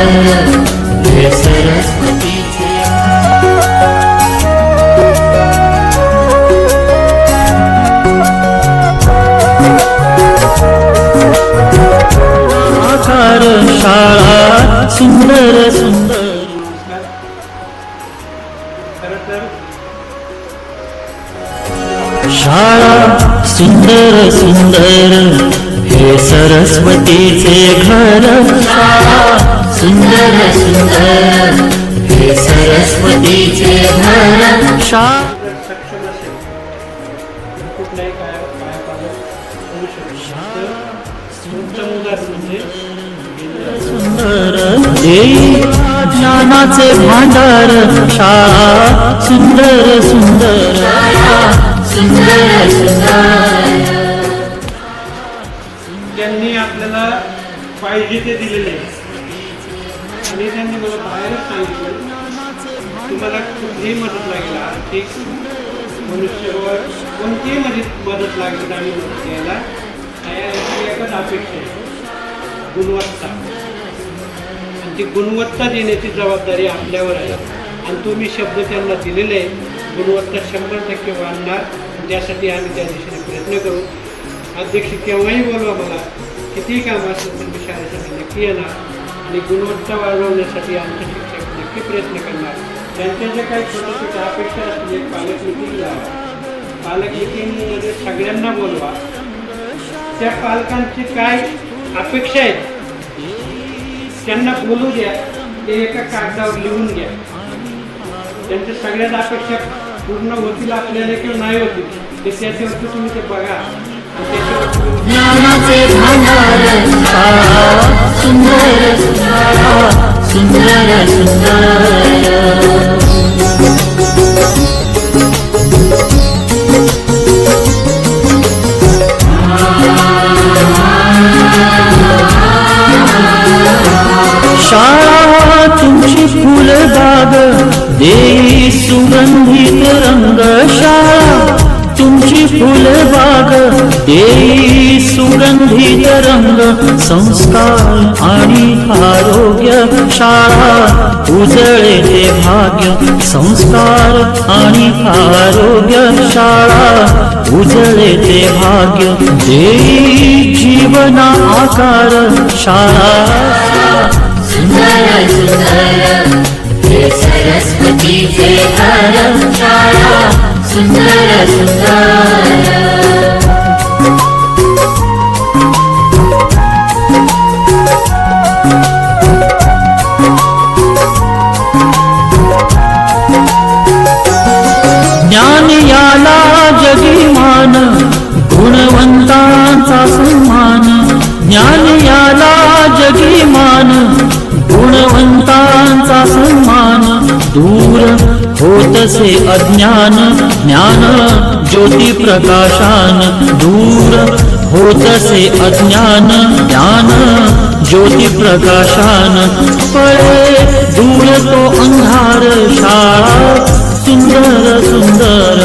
हे सरस्वतीचे आकार शाळा सुंदर सुंदर. शाळा सुंदर सुंदर हे सरस्वतीचे घर. शाळा सुंदर सुंदर हे सरस्वतीचे घर. सक्षम असेल कुठल्याही कायापालट होऊ शकतो. तुमचं उदाहरण म्हणजे सुंदर देई ज्ञानाचे भांडार. शाळा सुंदर सुंदर सुंदर सुंदर. त्यांनी आपल्याला पाहिजे ते दिलेले आणि त्यांनी मला बाहेरच सांगितलं तुम्हाला कुठलीही मदत लागेल, आर्थिक मनुष्यबळ कोणतीही मदत लागेल आम्ही मदत द्यायला याची एकच अपेक्षा आहे, गुणवत्ता. आणि ती गुणवत्ता देण्याची जबाबदारी आपल्यावर आहे. आणि तुम्ही शब्द त्यांना दिलेले आहे, गुणवत्ता 100% वाढणार. त्यासाठी आम्ही त्या दिशेने प्रयत्न करू. अध्यक्ष केव्हाही बोलवा, मला कितीही काम असेल तर मी शाळेसाठी नक्की येणार आणि गुणवत्ता वाढवण्यासाठी आमचे शिक्षक नक्की प्रयत्न करणार. त्यांच्या जे काही छोट्या छोट्या अपेक्षा असतील एक पालक मिटिंग लावा, पालक मिटिंगमध्ये सगळ्यांना बोलवा. त्या पालकांची काय अपेक्षा आहेत त्यांना बोलू द्या, ते एका कागदावर लिहून घ्या. त्यांच्या सगळ्याच अपेक्षा पूर्ण होतील आपल्याला किंवा नाही होतील ते त्याच्यावरती तुम्ही ते बघा. ज्ञानाचे भांडार. शाळा सुंदर सुंदर सुंदर. शाळा तुमची फुलबाग देई सुगंधित रंग. शाळा तुमची फुलबाग देई सुगंधित रंग. संस्कार आणि आरोग्य शाळा उजळे ते भाग्य. संस्कार आणि आरोग्य शाळा उजळे ते भाग्य. देई जीवना आकार. शाळा सुंदर सुंदर हे सरस्वतीचे घर. शाळा सुंदर सुंदर. ज्ञान याला जगीमान गुणवंतांचा सन्मान. ज्ञान याला जगीमान गुणवंतांचा सन्मान. दूर होतसे अज्ञान ज्ञान ज्योती प्रकाशान. दूर होतसे अज्ञान ज्ञान ज्योती प्रकाशान. पळे दूर तो अंधार. शाळा सुंदर सुंदर.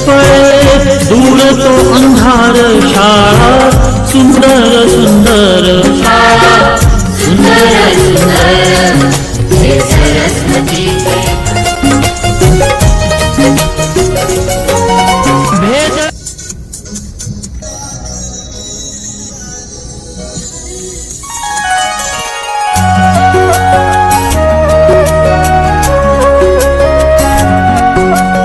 पळे दूर तो अंधार. शाळा सुंदर सुंदर. शाळा सुंदर सुंदर हे सरस्वती